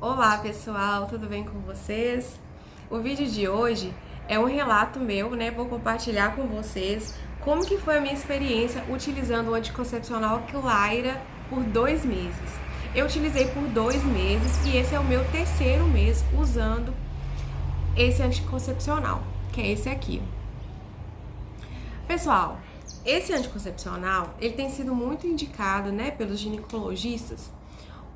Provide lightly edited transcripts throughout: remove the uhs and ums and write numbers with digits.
Olá pessoal, tudo bem com vocês? O vídeo de hoje é um relato meu, né? Vou compartilhar com vocês como que foi a minha experiência utilizando o anticoncepcional Claira por 2 meses. Eu utilizei por 2 meses e esse é o meu terceiro mês usando esse anticoncepcional, que é esse aqui. Pessoal, esse anticoncepcional, ele tem sido muito indicado, né, pelos ginecologistas,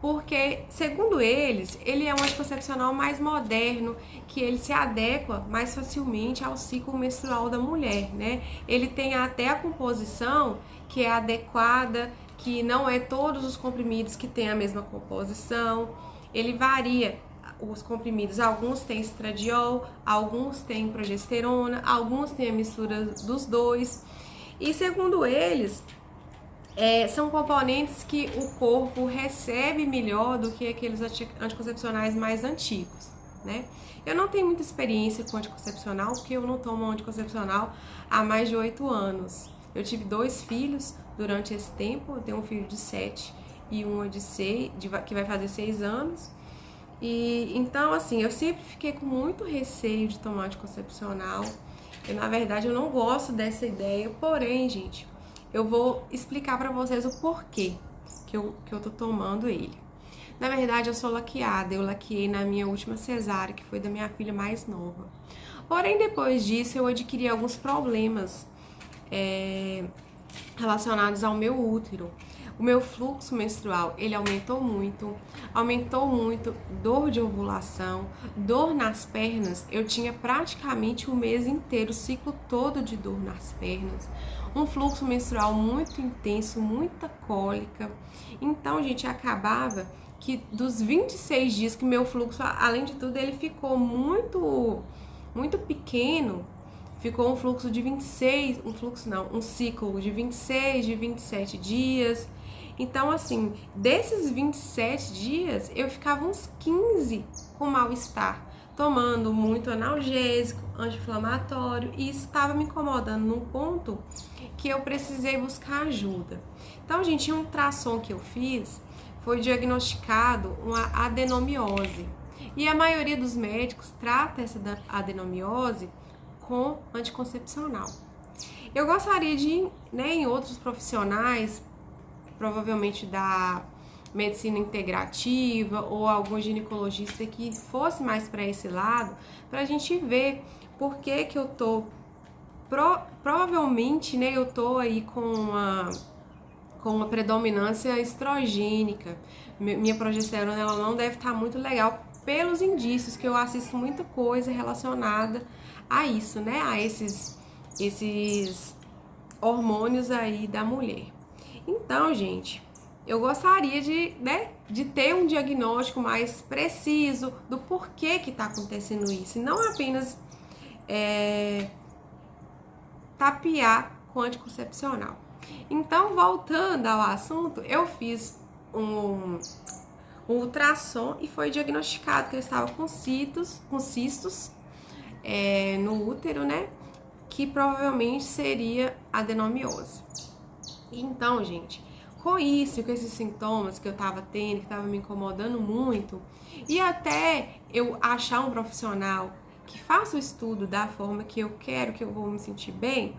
porque, segundo eles, ele é um anticoncepcional mais moderno, que ele se adequa mais facilmente ao ciclo menstrual da mulher, né? Ele tem até a composição que é adequada, que não é todos os comprimidos que têm a mesma composição. Ele varia os comprimidos, alguns têm estradiol, alguns têm progesterona, alguns têm a mistura dos dois. E segundo eles, são componentes que o corpo recebe melhor do que aqueles anticoncepcionais mais antigos, né? Eu não tenho muita experiência com anticoncepcional, porque eu não tomo anticoncepcional há mais de 8 anos. Eu tive 2 filhos durante esse tempo, eu tenho um filho de 7 e uma de 6, que vai fazer 6 anos. E então, assim, eu sempre fiquei com muito receio de tomar anticoncepcional. Na verdade, eu não gosto dessa ideia, porém, gente, eu vou explicar pra vocês o porquê que eu tô tomando ele. Na verdade, eu sou laqueada, eu laqueei na minha última cesárea, que foi da minha filha mais nova. Porém, depois disso, eu adquiri alguns problemas relacionados ao meu útero. O meu fluxo menstrual, ele aumentou muito, dor de ovulação, dor nas pernas. Eu tinha praticamente o mês inteiro, o ciclo todo de dor nas pernas. Um fluxo menstrual muito intenso, muita cólica. Então, gente, acabava que dos 26 dias que meu fluxo, além de tudo, ele ficou muito pequeno. Ficou um fluxo de 26, um ciclo de 26, de 27 dias. Então, assim, desses 27 dias, eu ficava uns 15 com mal-estar, tomando muito analgésico, anti-inflamatório, e isso estava me incomodando num ponto que eu precisei buscar ajuda. Então, gente, um ultrassom que eu fiz, foi diagnosticado uma adenomiose. E a maioria dos médicos trata essa adenomiose com anticoncepcional. Eu gostaria de, né, em outros profissionais, provavelmente da medicina integrativa ou algum ginecologista que fosse mais para esse lado, para a gente ver por que que eu tô provavelmente, né, eu tô aí com uma predominância estrogênica. Minha progesterona, ela não deve estar muito legal pelos indícios que eu assisto muita coisa relacionada a isso, né, a esses hormônios aí da mulher. Então, gente, eu gostaria de ter um diagnóstico mais preciso do porquê que está acontecendo isso, e não apenas tapear com anticoncepcional. Então, voltando ao assunto, eu fiz um ultrassom e foi diagnosticado que eu estava com cistos no útero, né? Que provavelmente seria adenomiose. Então, gente, com isso, com esses sintomas que eu tava tendo, que tava me incomodando muito, e até eu achar um profissional que faça o estudo da forma que eu quero, que eu vou me sentir bem,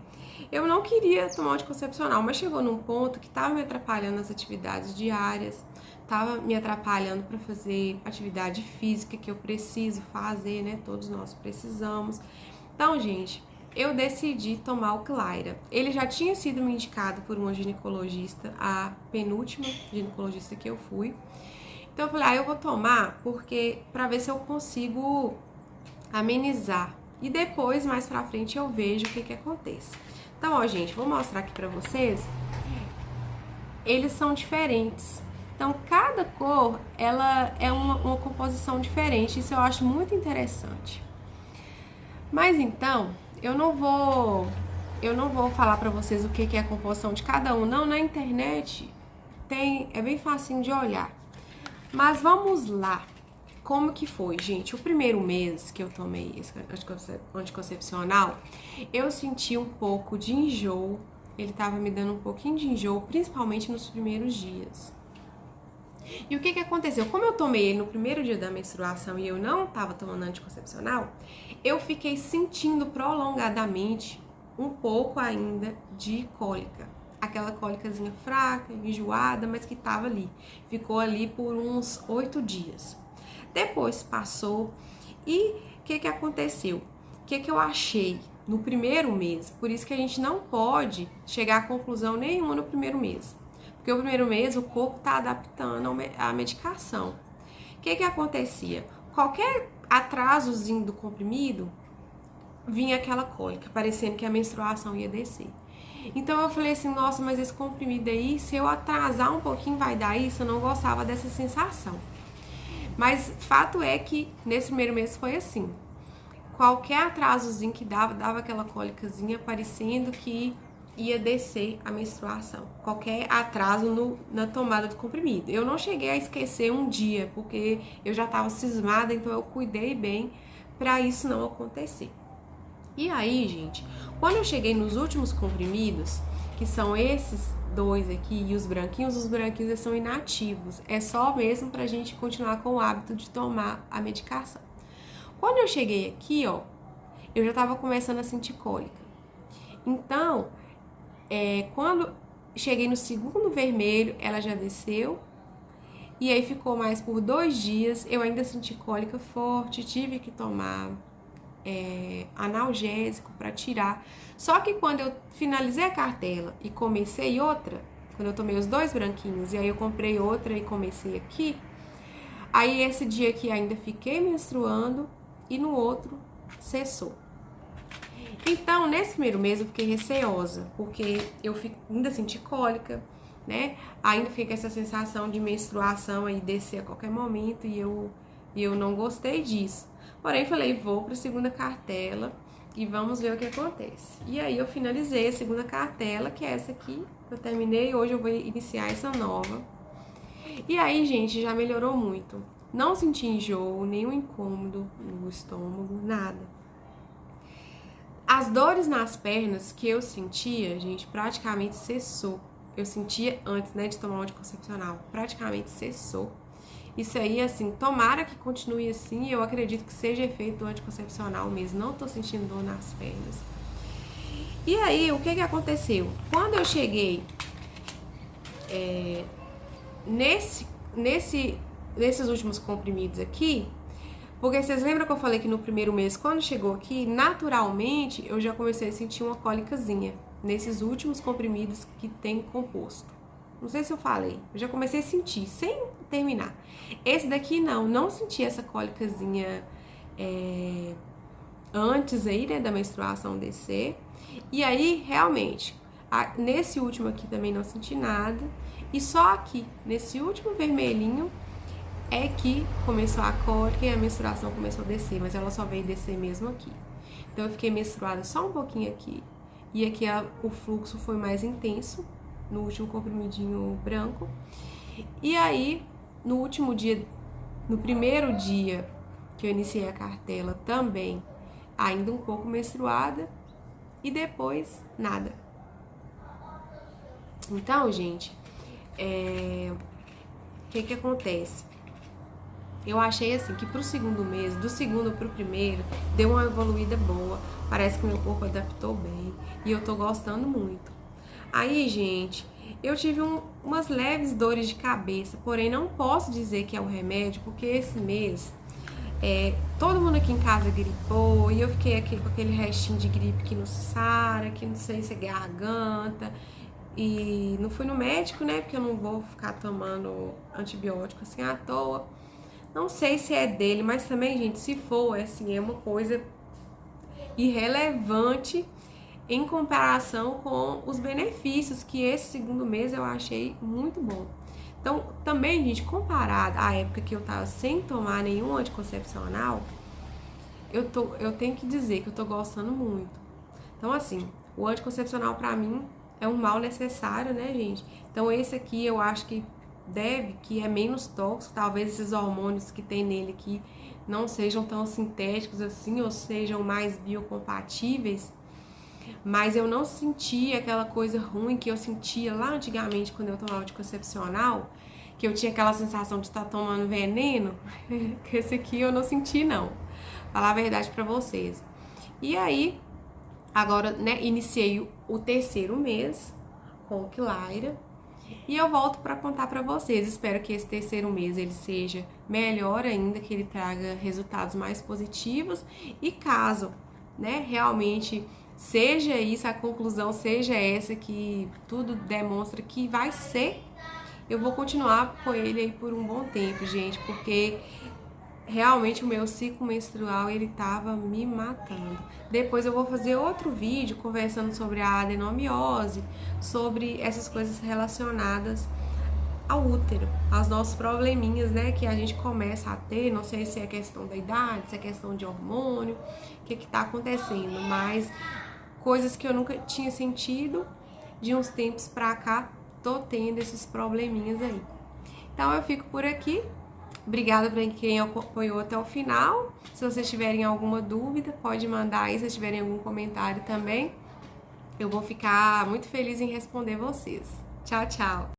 eu não queria tomar anticoncepcional, mas chegou num ponto que tava me atrapalhando nas atividades diárias, tava me atrapalhando para fazer atividade física que eu preciso fazer, né? Todos nós precisamos. Então, gente, eu decidi tomar o Claira. Ele já tinha sido me indicado por uma ginecologista, a penúltima ginecologista que eu fui. Então eu falei, eu vou tomar porque para ver se eu consigo amenizar. E depois, mais pra frente, eu vejo o que acontece. Então, ó, gente, vou mostrar aqui pra vocês. Eles são diferentes. Então, cada cor, ela é uma composição diferente. Isso eu acho muito interessante. Mas então, eu não vou falar pra vocês o que é a composição de cada um, não. Na internet é bem facinho de olhar. Mas vamos lá. Como que foi, gente? O primeiro mês que eu tomei esse anticoncepcional, eu senti um pouco de enjoo. Ele tava me dando um pouquinho de enjoo, principalmente nos primeiros dias. E o que aconteceu? Como eu tomei ele no primeiro dia da menstruação e eu não estava tomando anticoncepcional, eu fiquei sentindo prolongadamente um pouco ainda de cólica. Aquela cólicazinha fraca, enjoada, mas que estava ali. Ficou ali por uns 8 dias. Depois passou e o que aconteceu? O que eu achei no primeiro mês? Por isso que a gente não pode chegar a conclusão nenhuma no primeiro mês. Porque o primeiro mês o corpo está adaptando à medicação. O que acontecia? Qualquer atrasozinho do comprimido, vinha aquela cólica, parecendo que a menstruação ia descer. Então eu falei assim, nossa, mas esse comprimido aí, se eu atrasar um pouquinho vai dar isso? Eu não gostava dessa sensação. Mas fato é que nesse primeiro mês foi assim. Qualquer atrasozinho que dava aquela cólicazinha, parecendo que ia descer a menstruação. Qualquer atraso na tomada do comprimido. Eu não cheguei a esquecer um dia, porque eu já estava cismada, então eu cuidei bem para isso não acontecer. E aí, gente, quando eu cheguei nos últimos comprimidos, que são esses 2 aqui e os branquinhos eles são inativos. É só mesmo pra gente continuar com o hábito de tomar a medicação. Quando eu cheguei aqui, ó, eu já tava começando a sentir cólica. Então, quando cheguei no segundo vermelho, ela já desceu. E aí ficou mais por 2 dias. Eu ainda senti cólica forte, tive que tomar analgésico para tirar. Só que quando eu finalizei a cartela e comecei outra, quando eu tomei os 2 branquinhos e aí eu comprei outra e comecei aqui, aí esse dia aqui ainda fiquei menstruando e no outro cessou. Então, nesse primeiro mês eu fiquei receosa, porque eu ainda senti cólica, né? Ainda fiquei com essa sensação de menstruação aí descer a qualquer momento e eu não gostei disso. Porém, falei, vou para a segunda cartela e vamos ver o que acontece. E aí eu finalizei a segunda cartela, que é essa aqui, que eu terminei. Hoje eu vou iniciar essa nova. E aí, gente, já melhorou muito. Não senti enjoo, nenhum incômodo no estômago, nada. As dores nas pernas que eu sentia, gente, praticamente cessou. Eu sentia antes, né, de tomar o anticoncepcional. Praticamente cessou. Isso aí, assim, tomara que continue assim. Eu acredito que seja efeito do anticoncepcional mesmo. Não tô sentindo dor nas pernas. E aí, o que aconteceu? Quando eu cheguei nesses últimos comprimidos aqui, porque vocês lembram que eu falei que no primeiro mês, quando chegou aqui, naturalmente eu já comecei a sentir uma cólicazinha nesses últimos comprimidos que tem composto. Não sei se eu falei, eu já comecei a sentir, sem terminar. Esse daqui não senti essa cólicazinha antes aí, né, da menstruação descer. E aí, realmente, nesse último aqui também não senti nada. E só aqui, nesse último vermelhinho, é que começou a cólica e a menstruação começou a descer, mas ela só veio descer mesmo aqui. Então eu fiquei menstruada só um pouquinho aqui. E aqui o fluxo foi mais intenso, no último comprimidinho branco. E aí, no último dia, no primeiro dia que eu iniciei a cartela também, ainda um pouco menstruada e depois nada. Então, gente, o que acontece? Eu achei assim que pro segundo mês, do segundo pro primeiro, deu uma evoluída boa. Parece que meu corpo adaptou bem e eu tô gostando muito. Aí, gente, eu tive umas leves dores de cabeça, porém não posso dizer que é um remédio, porque esse mês todo mundo aqui em casa gripou e eu fiquei aqui com aquele restinho de gripe que não sara, que não sei se é garganta. E não fui no médico, né? Porque eu não vou ficar tomando antibiótico assim à toa. Não sei se é dele, mas também, gente, se for, assim, é uma coisa irrelevante em comparação com os benefícios que esse segundo mês eu achei muito bom. Então, também, gente, comparado à época que eu tava sem tomar nenhum anticoncepcional, eu tenho que dizer que eu tô gostando muito. Então, assim, o anticoncepcional pra mim é um mal necessário, né, gente? Então, esse aqui eu acho que é menos tóxico, talvez esses hormônios que tem nele aqui não sejam tão sintéticos assim, ou sejam mais biocompatíveis, mas eu não senti aquela coisa ruim que eu sentia lá antigamente quando eu tomava anticoncepcional, que eu tinha aquela sensação de estar tomando veneno, que esse aqui eu não senti não, falar a verdade pra vocês. E aí, agora, né, iniciei o terceiro mês com o Kylaira e eu volto para contar para vocês. Espero que esse terceiro mês ele seja melhor ainda, que ele traga resultados mais positivos e caso, né, realmente seja isso, a conclusão seja essa, que tudo demonstra que vai ser, eu vou continuar com ele aí por um bom tempo, gente, porque realmente o meu ciclo menstrual ele tava me matando. Depois eu vou fazer outro vídeo conversando sobre a adenomiose, sobre essas coisas relacionadas ao útero, aos nossos probleminhas, né, que a gente começa a ter. Não sei se é questão da idade, se é questão de hormônio, o que tá acontecendo, mas coisas que eu nunca tinha sentido, de uns tempos pra cá, tô tendo esses probleminhas aí. Então eu fico por aqui. Obrigada para quem acompanhou até o final. Se vocês tiverem alguma dúvida, pode mandar aí. Se vocês tiverem algum comentário também, eu vou ficar muito feliz em responder vocês. Tchau, tchau!